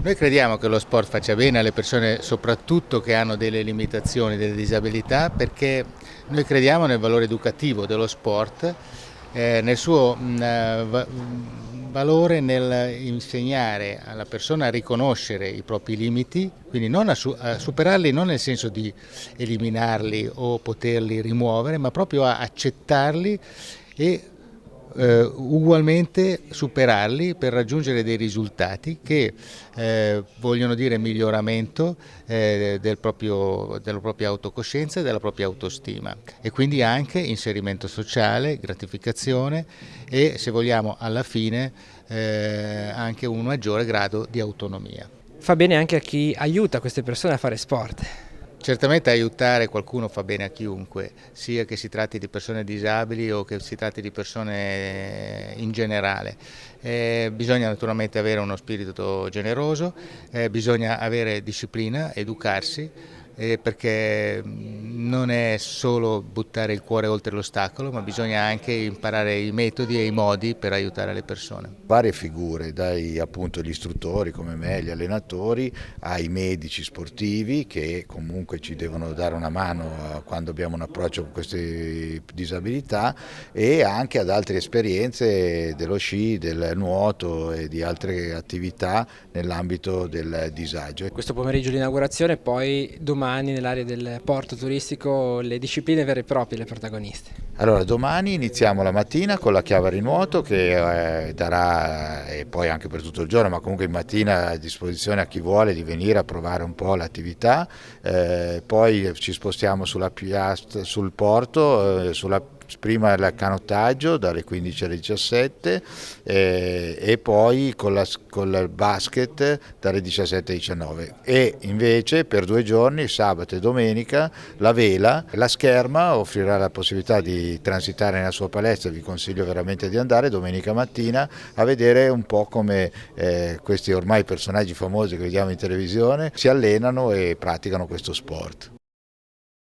Noi crediamo che lo sport faccia bene alle persone, soprattutto che hanno delle limitazioni, delle disabilità, perché noi crediamo nel valore educativo dello sport, nel suo valore nel insegnare alla persona a riconoscere i propri limiti, quindi non a superarli non nel senso di eliminarli o poterli rimuovere, ma proprio a accettarli e ugualmente superarli per raggiungere dei risultati che vogliono dire miglioramento della propria autocoscienza e della propria autostima e quindi anche inserimento sociale, gratificazione e se vogliamo alla fine anche un maggiore grado di autonomia. Fa bene anche a chi aiuta queste persone a fare sport. Certamente aiutare qualcuno fa bene a chiunque, sia che si tratti di persone disabili o che si tratti di persone in generale. Bisogna naturalmente avere uno spirito generoso, bisogna avere disciplina, educarsi, perché non è solo buttare il cuore oltre l'ostacolo, ma bisogna anche imparare i metodi e i modi per aiutare le persone. Varie figure, dai appunto gli istruttori come me, gli allenatori, ai medici sportivi che comunque ci devono dare una mano quando abbiamo un approccio con queste disabilità e anche ad altre esperienze dello sci, del nuoto e di altre attività nell'ambito del disagio. Questo pomeriggio di inaugurazione, poi domani nell'area del porto turistico le discipline vere e proprie, le protagoniste. Allora, domani iniziamo la mattina con la Chiavari Nuoto che darà, e poi anche per tutto il giorno, ma comunque in mattina a disposizione a chi vuole di venire a provare un po' l'attività, poi ci spostiamo sul porto, prima il canottaggio dalle 15 alle 17 e poi con il basket dalle 17 alle 19 e invece per 2 giorni, sabato e domenica, la vela. La Scherma offrirà la possibilità di transitare nella sua palestra, vi consiglio veramente di andare domenica mattina a vedere un po' come questi ormai personaggi famosi che vediamo in televisione si allenano e praticano questo sport.